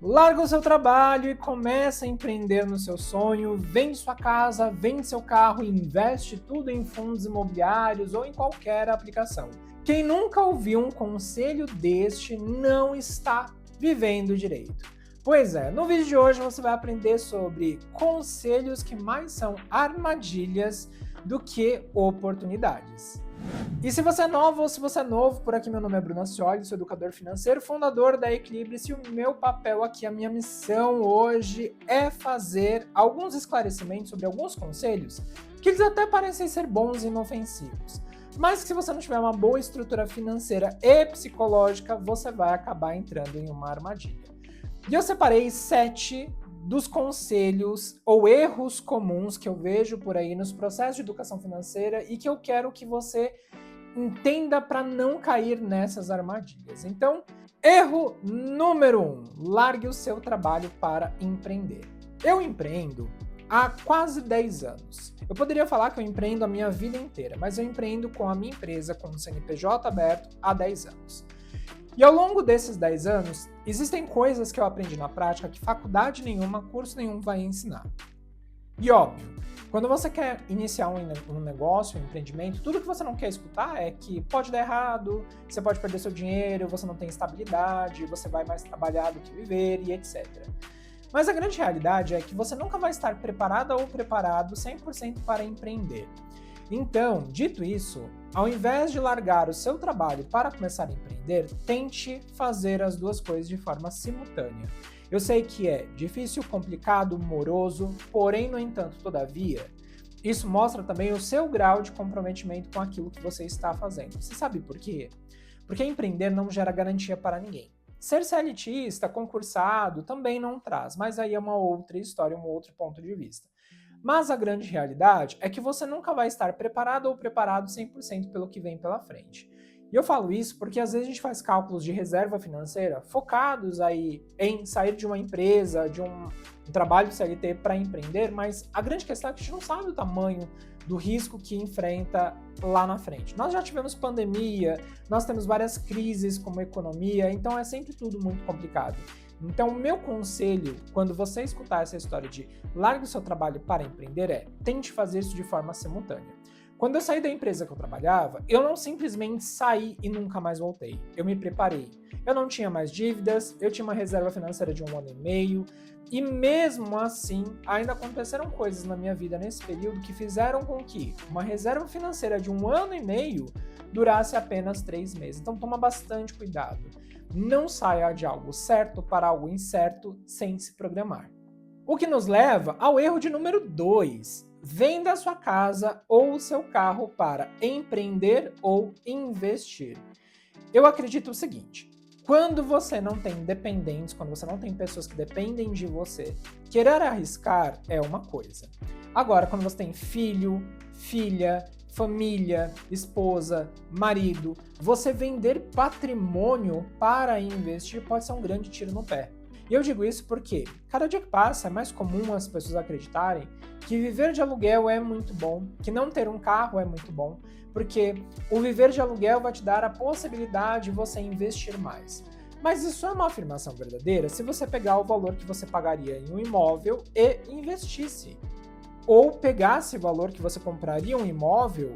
Larga o seu trabalho e começa a empreender no seu sonho, vende sua casa, vende seu carro e investe tudo em fundos imobiliários ou em qualquer aplicação. Quem nunca ouviu um conselho deste não está vivendo direito. Pois é, no vídeo de hoje você vai aprender sobre conselhos que mais são armadilhas do que oportunidades. E se você é nova ou se você é novo, por aqui meu nome é Bruno Ascioli, sou educador financeiro, fundador da Equilibrice, e o meu papel aqui, a minha missão hoje é fazer alguns esclarecimentos sobre alguns conselhos que eles até parecem ser bons e inofensivos, mas que se você não tiver uma boa estrutura financeira e psicológica, você vai acabar entrando em uma armadilha. E eu separei 7 dos conselhos ou erros comuns que eu vejo por aí nos processos de educação financeira e que eu quero que você entenda para não cair nessas armadilhas. Então, erro número 1, largue o seu trabalho para empreender. Eu empreendo há quase 10 anos. Eu poderia falar que eu empreendo a minha vida inteira, mas eu empreendo com a minha empresa, com o CNPJ aberto, há 10 anos. E ao longo desses 10 anos, existem coisas que eu aprendi na prática que faculdade nenhuma, curso nenhum vai ensinar. E óbvio, quando você quer iniciar um negócio, um empreendimento, tudo que você não quer escutar é que pode dar errado, você pode perder seu dinheiro, você não tem estabilidade, você vai mais trabalhar do que viver e etc. Mas a grande realidade é que você nunca vai estar preparada ou preparado 100% para empreender. Então, dito isso, ao invés de largar o seu trabalho para começar a empreender, tente fazer as duas coisas de forma simultânea. Eu sei que é difícil, complicado, moroso, porém, no entanto, todavia, isso mostra também o seu grau de comprometimento com aquilo que você está fazendo. Você sabe por quê? Porque empreender não gera garantia para ninguém. Ser CLTista, concursado, também não traz, mas aí é uma outra história, um outro ponto de vista. Mas a grande realidade é que você nunca vai estar preparado ou preparado 100% pelo que vem pela frente. E eu falo isso porque às vezes a gente faz cálculos de reserva financeira focados aí em sair de uma empresa, de um trabalho CLT para empreender, mas a grande questão é que a gente não sabe o tamanho do risco que enfrenta lá na frente. Nós já tivemos pandemia, nós temos várias crises como economia, então é sempre tudo muito complicado. Então, o meu conselho, quando você escutar essa história de largue o seu trabalho para empreender, é tente fazer isso de forma simultânea. Quando eu saí da empresa que eu trabalhava, eu não simplesmente saí e nunca mais voltei. Eu me preparei. Eu não tinha mais dívidas, eu tinha uma reserva financeira de 1 ano e meio, e mesmo assim, ainda aconteceram coisas na minha vida nesse período que fizeram com que uma reserva financeira de 1 ano e meio durasse apenas 3 meses. Então, toma bastante cuidado. Não saia de algo certo para algo incerto sem se programar. O que nos leva ao erro de número 2. Venda a sua casa ou o seu carro para empreender ou investir. Eu acredito o seguinte, quando você não tem dependentes, quando você não tem pessoas que dependem de você, querer arriscar é uma coisa. Agora, quando você tem filho, filha, família, esposa, marido, você vender patrimônio para investir pode ser um grande tiro no pé. E eu digo isso porque cada dia que passa é mais comum as pessoas acreditarem que viver de aluguel é muito bom, que não ter um carro é muito bom, porque o viver de aluguel vai te dar a possibilidade de você investir mais. Mas isso é uma afirmação verdadeira se você pegar o valor que você pagaria em um imóvel e investisse. Ou pegasse o valor que você compraria um imóvel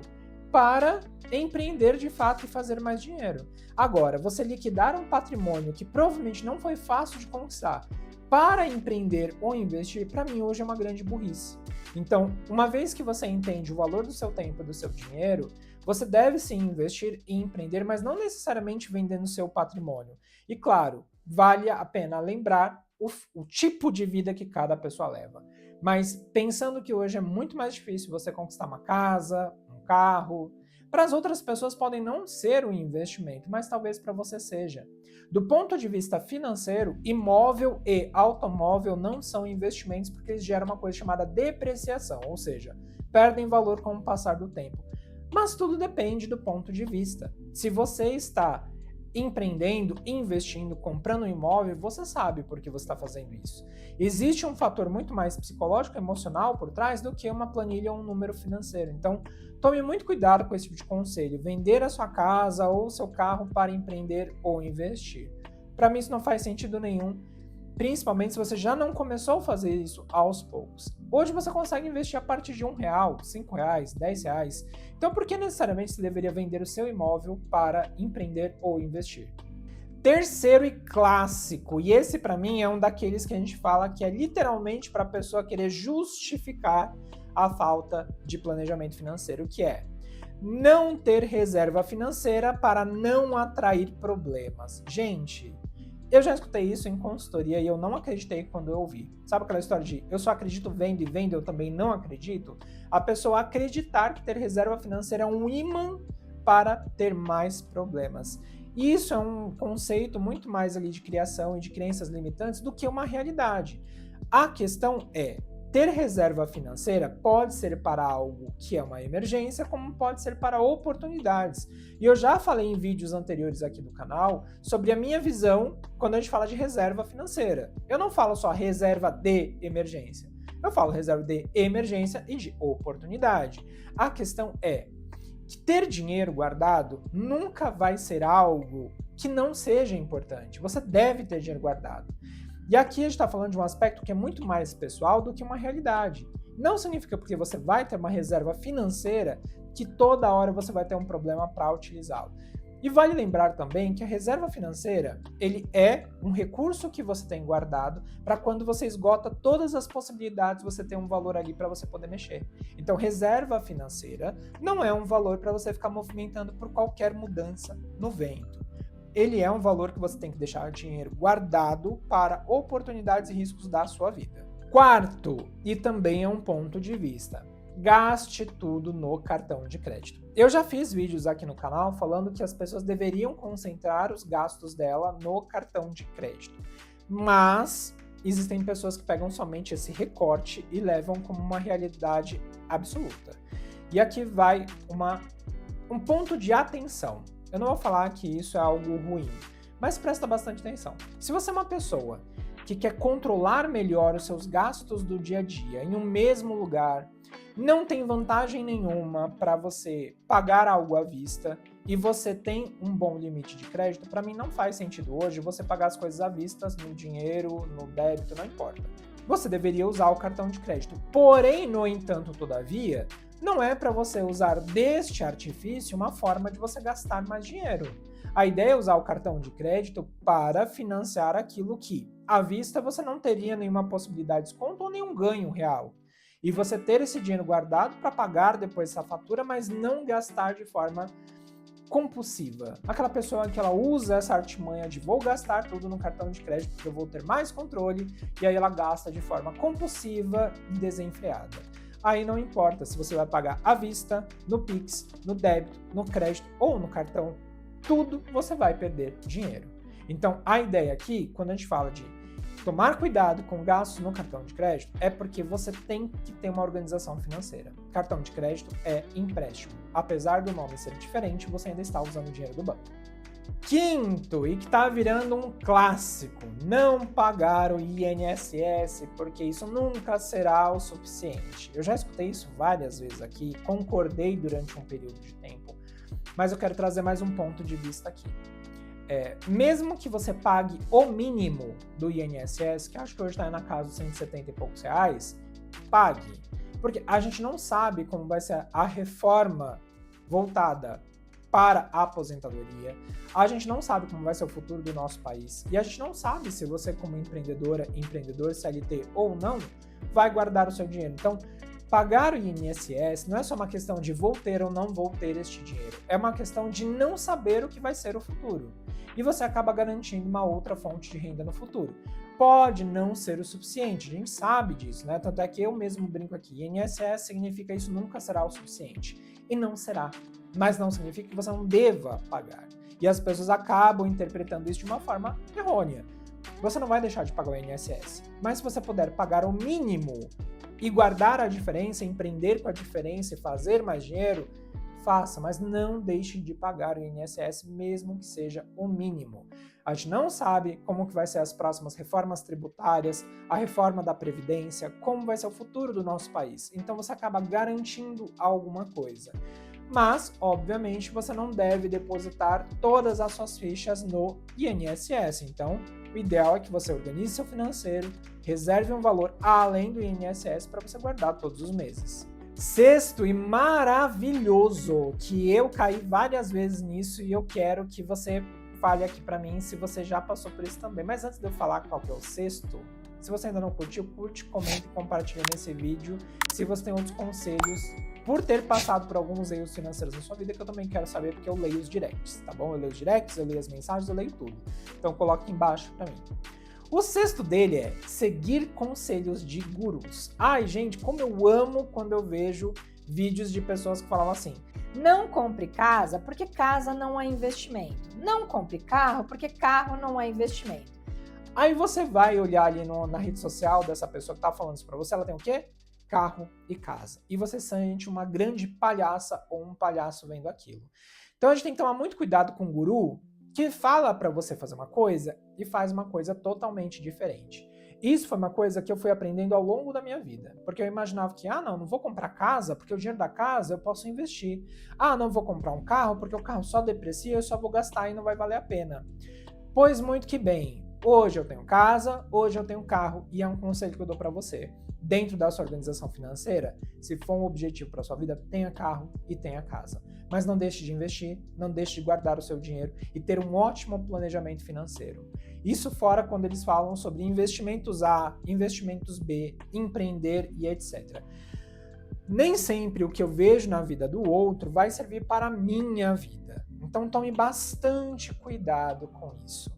para empreender de fato e fazer mais dinheiro. Agora, você liquidar um patrimônio que provavelmente não foi fácil de conquistar para empreender ou investir, para mim hoje é uma grande burrice. Então, uma vez que você entende o valor do seu tempo e do seu dinheiro, você deve sim investir e empreender, mas não necessariamente vendendo seu patrimônio. E claro, vale a pena lembrar o tipo de vida que cada pessoa leva. Mas pensando que hoje é muito mais difícil você conquistar uma casa, um carro, para as outras pessoas podem não ser um investimento, mas talvez para você seja. Do ponto de vista financeiro, imóvel e automóvel não são investimentos porque eles geram uma coisa chamada depreciação, ou seja, perdem valor com o passar do tempo. Mas tudo depende do ponto de vista. Se você está empreendendo, investindo, comprando um imóvel, você sabe por que você está fazendo isso. Existe um fator muito mais psicológico e emocional por trás do que uma planilha ou um número financeiro. Então, tome muito cuidado com esse tipo de conselho. Vender a sua casa ou seu carro para empreender ou investir. Para mim isso não faz sentido nenhum. principalmente se você já não começou a fazer isso aos poucos. Hoje você consegue investir a partir de R$1, R$5, R$10. Então por que necessariamente você deveria vender o seu imóvel para empreender ou investir? Terceiro e clássico, e esse para mim é um daqueles que a gente fala que é literalmente para a pessoa querer justificar a falta de planejamento financeiro, que é não ter reserva financeira para não atrair problemas. Gente, eu já escutei isso em consultoria e eu não acreditei quando eu ouvi. Sabe aquela história de eu só acredito vendo e vendo, eu também não acredito? A pessoa acreditar que ter reserva financeira é um imã para ter mais problemas. E isso é um conceito muito mais ali de criação e de crenças limitantes do que uma realidade. A questão é, ter reserva financeira pode ser para algo que é uma emergência, como pode ser para oportunidades. E eu já falei em vídeos anteriores aqui do canal sobre a minha visão quando a gente fala de reserva financeira. Eu não falo só reserva de emergência. Eu falo reserva de emergência e de oportunidade. A questão é que ter dinheiro guardado nunca vai ser algo que não seja importante. Você deve ter dinheiro guardado. E aqui a gente está falando de um aspecto que é muito mais pessoal do que uma realidade. Não significa porque você vai ter uma reserva financeira que toda hora você vai ter um problema para utilizá-lo. E vale lembrar também que a reserva financeira, ele é um recurso que você tem guardado para quando você esgota todas as possibilidades, você ter um valor ali para você poder mexer. Então, reserva financeira não é um valor para você ficar movimentando por qualquer mudança no vento. Ele é um valor que você tem que deixar dinheiro guardado para oportunidades e riscos da sua vida. Quarto, e também é um ponto de vista, gaste tudo no cartão de crédito. Eu já fiz vídeos aqui no canal falando que as pessoas deveriam concentrar os gastos dela no cartão de crédito. Mas existem pessoas que pegam somente esse recorte e levam como uma realidade absoluta. E aqui vai um ponto de atenção. Eu não vou falar que isso é algo ruim, mas presta bastante atenção. Se você é uma pessoa que quer controlar melhor os seus gastos do dia a dia em um mesmo lugar, não tem vantagem nenhuma para você pagar algo à vista e você tem um bom limite de crédito, para mim não faz sentido hoje você pagar as coisas à vista, no dinheiro, no débito, não importa. Você deveria usar o cartão de crédito. Porém, no entanto, todavia, não é para você usar deste artifício uma forma de você gastar mais dinheiro. A ideia é usar o cartão de crédito para financiar aquilo que, à vista, você não teria nenhuma possibilidade de desconto ou nenhum ganho real. E você ter esse dinheiro guardado para pagar depois essa fatura, mas não gastar de forma compulsiva. Aquela pessoa que ela usa essa artimanha de vou gastar tudo no cartão de crédito porque eu vou ter mais controle, e aí ela gasta de forma compulsiva e desenfreada. Aí não importa se você vai pagar à vista, no Pix, no débito, no crédito ou no cartão, tudo você vai perder dinheiro. Então a ideia aqui, quando a gente fala de tomar cuidado com gastos no cartão de crédito, é porque você tem que ter uma organização financeira. Cartão de crédito é empréstimo. Apesar do nome ser diferente, você ainda está usando o dinheiro do banco. Quinto, e que está virando um clássico, não pagar o INSS, porque isso nunca será o suficiente. Eu já escutei isso várias vezes aqui, concordei durante um período de tempo, mas eu quero trazer mais um ponto de vista aqui. Mesmo que você pague o mínimo do INSS, que acho que hoje está na casa dos 170 e poucos reais, pague. Porque a gente não sabe como vai ser a reforma voltada para a aposentadoria, a gente não sabe como vai ser o futuro do nosso país, e a gente não sabe se você, como empreendedora, empreendedor, CLT ou não, vai guardar o seu dinheiro. Então, pagar o INSS não é só uma questão de vou ter ou não vou ter este dinheiro, é uma questão de não saber o que vai ser o futuro. E você acaba garantindo uma outra fonte de renda no futuro. Pode não ser o suficiente, a gente sabe disso, né? Tanto é que eu mesmo brinco aqui, INSS significa isso nunca será o suficiente. E não será. Mas não significa que você não deva pagar. E as pessoas acabam interpretando isso de uma forma errônea. Você não vai deixar de pagar o INSS, mas se você puder pagar o mínimo e guardar a diferença, empreender com a diferença e fazer mais dinheiro, faça, mas não deixe de pagar o INSS, mesmo que seja o mínimo. A gente não sabe como que vai ser as próximas reformas tributárias, a reforma da Previdência, como vai ser o futuro do nosso país. Então você acaba garantindo alguma coisa. Mas, obviamente, você não deve depositar todas as suas fichas no INSS. Então, o ideal é que você organize seu financeiro, reserve um valor além do INSS para você guardar todos os meses. Sexto e maravilhoso, que eu caí várias vezes nisso e eu quero que você fale aqui para mim se você já passou por isso também. Mas antes de eu falar qual que é o sexto, se você ainda não curtiu, curte, comenta e compartilha nesse vídeo. Se você tem outros conselhos por ter passado por alguns erros financeiros na sua vida, que eu também quero saber, porque eu leio os directs, tá bom? Eu leio os directs, eu leio as mensagens, eu leio tudo. Então coloca aqui embaixo para mim. O sexto dele é seguir conselhos de gurus. Ai, gente, como eu amo quando eu vejo vídeos de pessoas que falavam assim: não compre casa porque casa não é investimento. Não compre carro porque carro não é investimento. Aí você vai olhar ali na rede social dessa pessoa que tá falando isso pra você, ela tem o quê? Carro e casa. E você sente uma grande palhaça ou um palhaço vendo aquilo. Então a gente tem que tomar muito cuidado com o guru que fala pra você fazer uma coisa e faz uma coisa totalmente diferente. Isso foi uma coisa que eu fui aprendendo ao longo da minha vida. Porque eu imaginava que, não vou comprar casa porque o dinheiro da casa eu posso investir. Não vou comprar um carro porque o carro só deprecia, eu só vou gastar e não vai valer a pena. Pois muito que bem. Hoje eu tenho casa, hoje eu tenho carro e é um conselho que eu dou para você. Dentro da sua organização financeira, se for um objetivo para sua vida, tenha carro e tenha casa. Mas não deixe de investir, não deixe de guardar o seu dinheiro e ter um ótimo planejamento financeiro. Isso fora quando eles falam sobre investimentos A, investimentos B, empreender e etc. Nem sempre o que eu vejo na vida do outro vai servir para a minha vida. Então tome bastante cuidado com isso.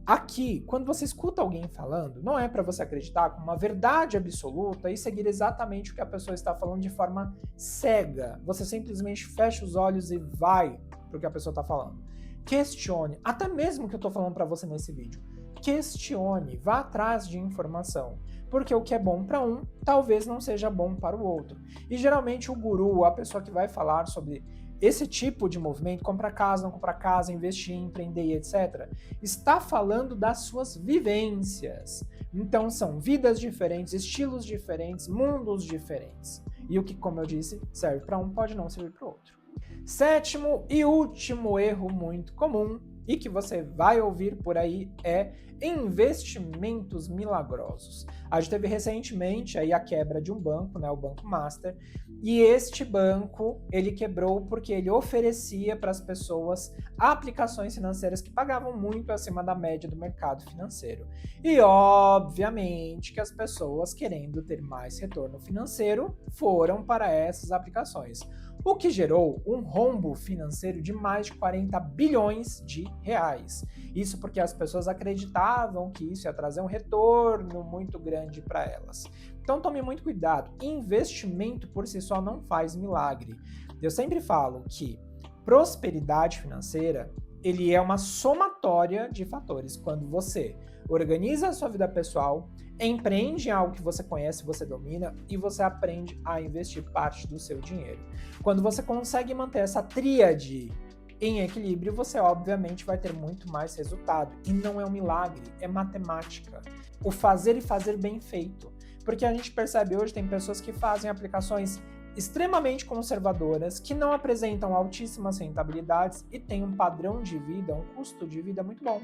Aqui, quando você escuta alguém falando, não é para você acreditar como uma verdade absoluta e seguir exatamente o que a pessoa está falando de forma cega. Você simplesmente fecha os olhos e vai para o que a pessoa está falando. Questione, até mesmo o que eu estou falando para você nesse vídeo. Questione, vá atrás de informação. Porque o que é bom para um, talvez não seja bom para o outro. E geralmente o guru, a pessoa que vai falar sobre esse tipo de movimento, comprar casa, não comprar casa, investir, empreender, etc., está falando das suas vivências. Então são vidas diferentes, estilos diferentes, mundos diferentes. E o que, como eu disse, serve para um pode não servir para o outro. Sétimo e último erro muito comum e que você vai ouvir por aí é investimentos milagrosos. A gente teve recentemente aí a quebra de um banco, né, o Banco Master, e este banco ele quebrou porque ele oferecia para as pessoas aplicações financeiras que pagavam muito acima da média do mercado financeiro. E obviamente que as pessoas, querendo ter mais retorno financeiro, foram para essas aplicações, o que gerou um rombo financeiro de mais de 40 bilhões de reais. Isso porque as pessoas acreditavam que isso ia trazer um retorno muito grande para elas. Então tome muito cuidado. Investimento por si só não faz milagre. Eu sempre falo que prosperidade financeira ele é uma somatória de fatores. Quando você organiza a sua vida pessoal, empreende em algo que você conhece, você domina e você aprende a investir parte do seu dinheiro. Quando você consegue manter essa tríade em equilíbrio, você obviamente vai ter muito mais resultado. E não é um milagre, é matemática. O fazer e fazer bem feito. Porque a gente percebe hoje, tem pessoas que fazem aplicações extremamente conservadoras, que não apresentam altíssimas rentabilidades e têm um padrão de vida, um custo de vida muito bom.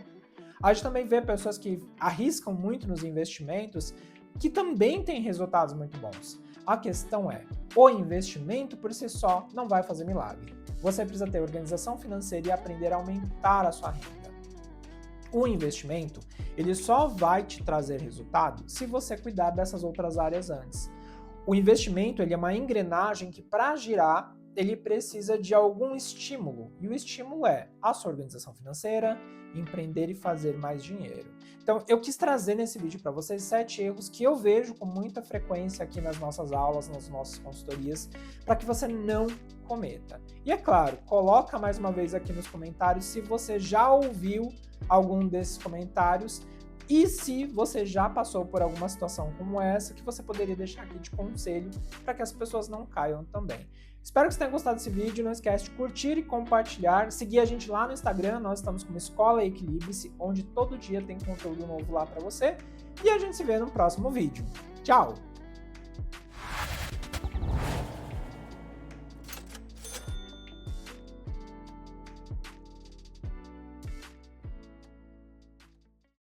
A gente também vê pessoas que arriscam muito nos investimentos, que também têm resultados muito bons. A questão é, o investimento por si só não vai fazer milagre. Você precisa ter organização financeira e aprender a aumentar a sua renda. O investimento, ele só vai te trazer resultado se você cuidar dessas outras áreas antes. O investimento, ele é uma engrenagem que, para girar, ele precisa de algum estímulo. E o estímulo é a sua organização financeira, empreender e fazer mais dinheiro. Então, eu quis trazer nesse vídeo para vocês 7 erros que eu vejo com muita frequência aqui nas nossas aulas, nas nossas consultorias, para que você não cometa. E é claro, coloca mais uma vez aqui nos comentários se você já ouviu algum desses comentários e se você já passou por alguma situação como essa, que você poderia deixar aqui de conselho para que as pessoas não caiam também. Espero que você tenha gostado desse vídeo, não esquece de curtir e compartilhar, seguir a gente lá no Instagram, nós estamos como Escola Equilibre-se, onde todo dia tem conteúdo novo lá para você, e a gente se vê no próximo vídeo. Tchau!